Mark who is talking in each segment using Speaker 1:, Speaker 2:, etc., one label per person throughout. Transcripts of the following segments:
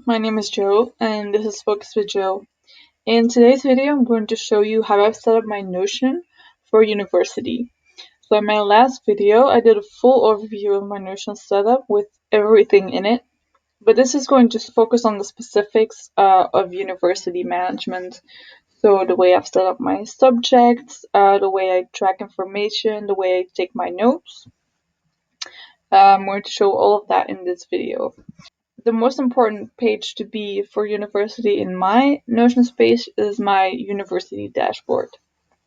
Speaker 1: my name is Joe, and this is Focus with Joe. In today's video, I'm going to show you how I've set up my Notion for university. So in my last video, I did a full overview of my Notion setup with everything in it, but this is going to focus on the specifics of university management. So the way I've set up my subjects, the way I track information, the way I take my notes. I'm going to show all of that in this video. The most important page to be for university in my Notion space is my university dashboard.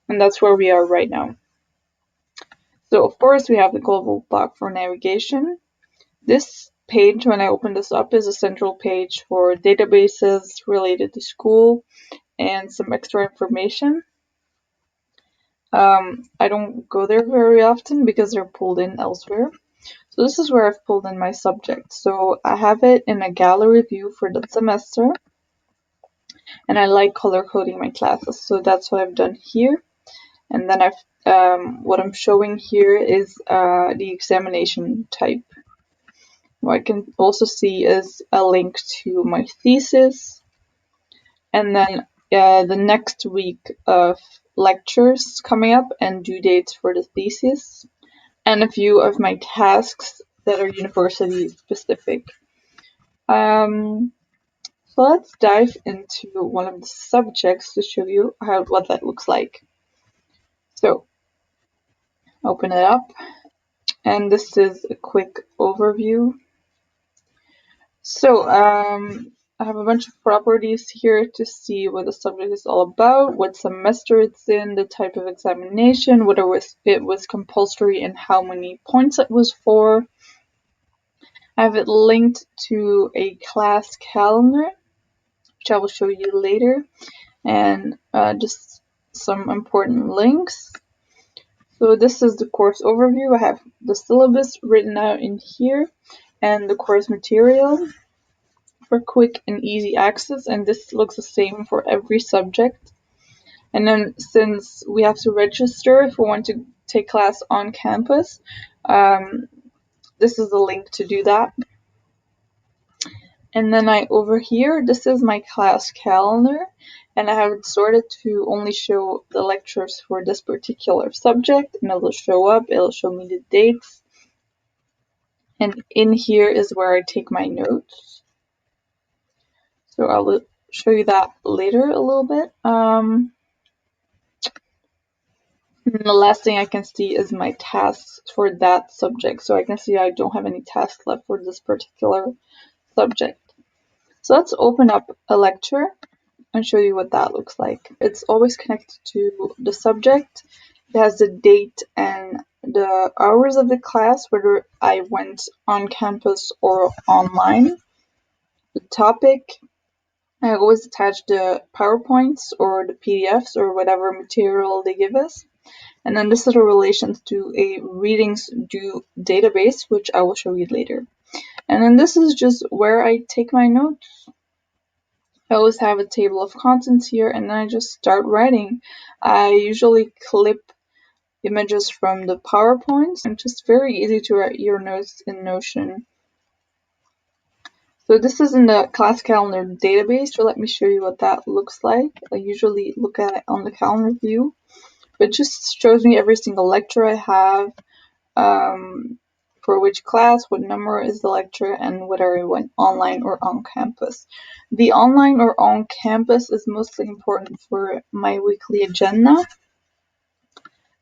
Speaker 1: And that's where we are right now. So of course we have the global block for navigation. This page, when I open this up, is a central page for databases related to school and some extra information. I don't go there very often because they're pulled in elsewhere. So this is where I've pulled in my subject. So I have it in a gallery view for the semester. And I like color coding my classes, so that's what I've done here. And then what I'm showing here is the examination type. What I can also see is a link to my thesis, and then the next week of lectures coming up and due dates for the thesis, and a few of my tasks that are university specific. So let's dive into one of the subjects to show you what that looks like. So open it up, and this is a quick overview. So I have a bunch of properties here to see what the subject is all about, what semester it's in, the type of examination, whether it was compulsory and how many points it was for. I have it linked to a class calendar, which I will show you later, and just some important links. So this is the course overview. I have the syllabus written out in here and the course material for quick and easy access, and this looks the same for every subject. And then since we have to register if we want to take class on campus, this is the link to do that. And then over here, this is my class calendar, and I have it sorted to only show the lectures for this particular subject, and it'll show me the dates. And in here is where I take my notes. So I'll show you that later a little bit. And the last thing I can see is my tasks for that subject. So I can see I don't have any tasks left for this particular subject. So let's open up a lecture and show you what that looks like. It's always connected to the subject. It has the date and the hours of the class, whether I went on campus or online. The topic, I always attach the PowerPoints or the PDFs or whatever material they give us. And then this is a relation to a readings due database, which I will show you later. And then this is just where I take my notes. I always have a table of contents here, and then I just start writing. I usually clip images from the PowerPoints, and just very easy to write your notes in Notion. So this is in the class calendar database, so let me show you what that looks like. I usually look at it on the calendar view. It just shows me every single lecture I have, for which class, what number is the lecture, and whether I went online or on campus. The online or on campus is mostly important for my weekly agenda.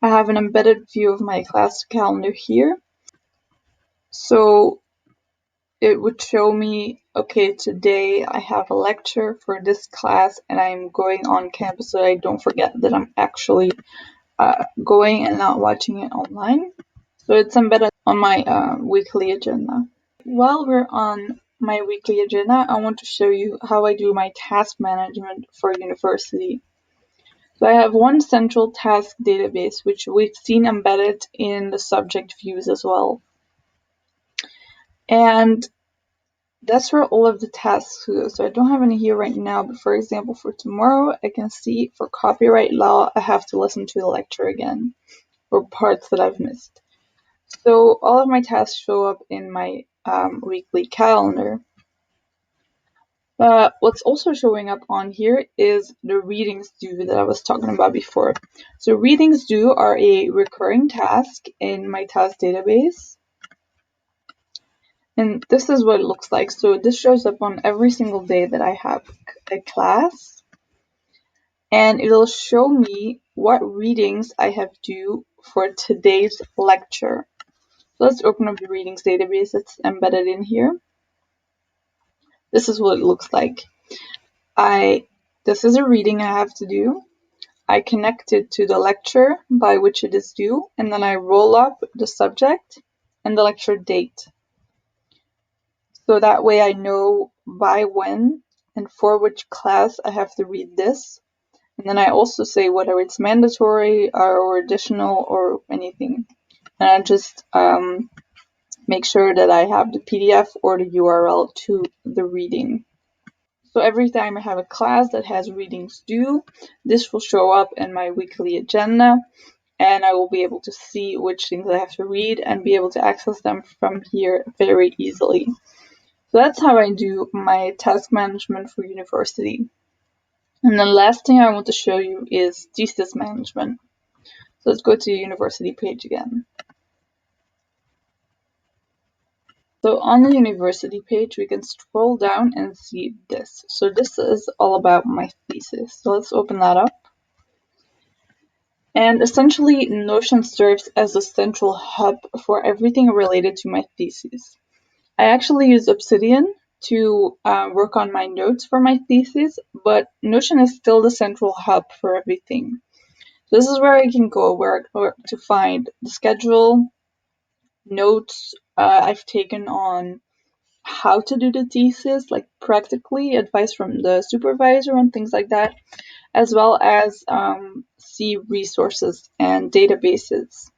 Speaker 1: I have an embedded view of my class calendar here. So it would show me, okay, today I have a lecture for this class and I'm going on campus so I don't forget that I'm actually going and not watching it online. So it's embedded on my weekly agenda. While we're on my weekly agenda, I want to show you how I do my task management for university. So I have one central task database, which we've seen embedded in the subject views as well. And that's where all of the tasks go. So I don't have any here right now, but for example, for tomorrow, I can see for copyright law, I have to listen to the lecture again, or parts that I've missed. So all of my tasks show up in my weekly calendar. What's also showing up on here is the readings due that I was talking about before. So readings due are a recurring task in my task database. And this is what it looks like. So this shows up on every single day that I have a class. And it'll show me what readings I have due for today's lecture. So let's open up the readings database that's embedded in here. This is what it looks like. This is a reading I have to do. I connect it to the lecture by which it is due, and then I roll up the subject and the lecture date. So that way I know by when and for which class I have to read this. And then I also say whether it's mandatory or additional or anything. And I just make sure that I have the PDF or the URL to the reading. So every time I have a class that has readings due, this will show up in my weekly agenda, and I will be able to see which things I have to read and be able to access them from here very easily. So that's how I do my task management for university. And the last thing I want to show you is thesis management. So let's go to the university page again. So on the university page, we can scroll down and see this. So this is all about my thesis. So let's open that up. And essentially, Notion serves as a central hub for everything related to my thesis. I actually use Obsidian to work on my notes for my thesis, but Notion is still the central hub for everything. So this is where I can go to find the schedule, notes I've taken on how to do the thesis, like practically advice from the supervisor and things like that, as well as see resources and databases.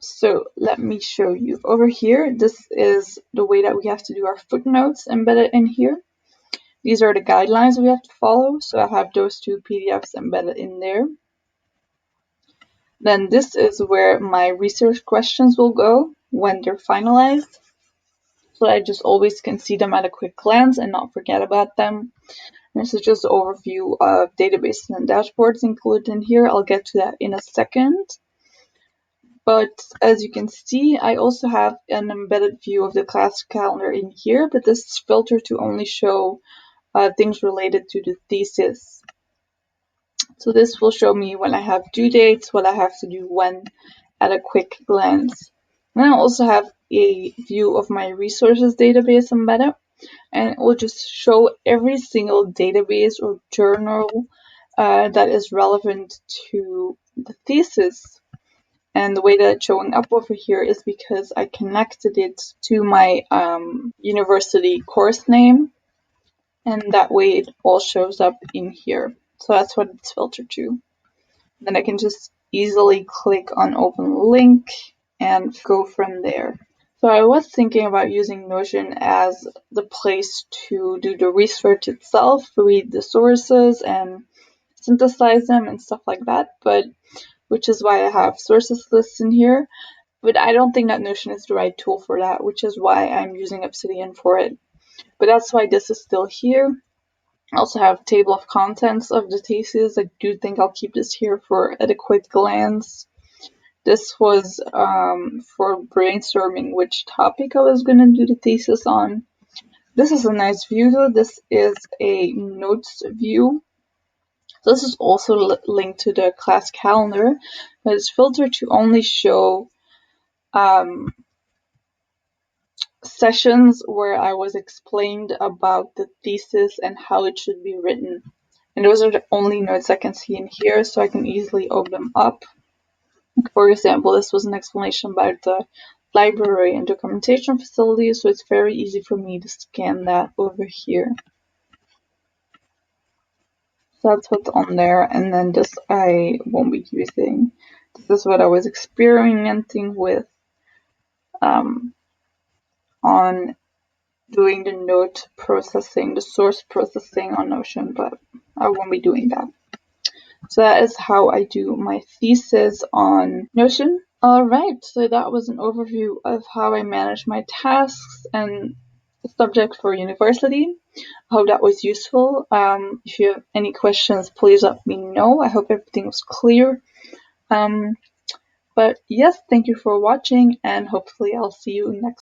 Speaker 1: So let me show you. Over here, this is the way that we have to do our footnotes embedded in here. These are the guidelines we have to follow, so I have those two PDFs embedded in there. Then this is where my research questions will go when they're finalized. So I just always can see them at a quick glance and not forget about them. And this is just an overview of databases and dashboards included in here. I'll get to that in a second. But as you can see, I also have an embedded view of the class calendar in here, but this is filtered to only show things related to the thesis. So this will show me when I have due dates, what I have to do when at a quick glance. And I also have a view of my resources database embedded, and it will just show every single database or journal that is relevant to the thesis. And the way that it's showing up over here is because I connected it to my university course name, and that way it all shows up in here. So that's what it's filtered to. Then I can just easily click on open link and go from there. So I was thinking about using Notion as the place to do the research itself, read the sources and synthesize them and stuff like that, but which is why I have sources lists in here. But I don't think that Notion is the right tool for that, which is why I'm using Obsidian for it. But that's why this is still here. I also have a table of contents of the thesis. I do think I'll keep this here for at a quick glance. This was for brainstorming which topic I was going to do the thesis on. This is a nice view though. This is a notes view. This is also linked to the class calendar, but it's filtered to only show sessions where I was explained about the thesis and how it should be written. And those are the only notes I can see in here, so I can easily open them up. For example, this was an explanation about the library and documentation facility, so it's very easy for me to scan that over here. So that's what's on there, and then this I won't be using. This is what I was experimenting with on doing the note processing, the source processing on Notion, but I won't be doing that. So that is how I do my thesis on Notion. Alright, so that was an overview of how I manage my tasks and subject for university. I hope that was useful. If you have any questions, please let me know. I hope everything was clear. But yes, thank you for watching, and hopefully I'll see you next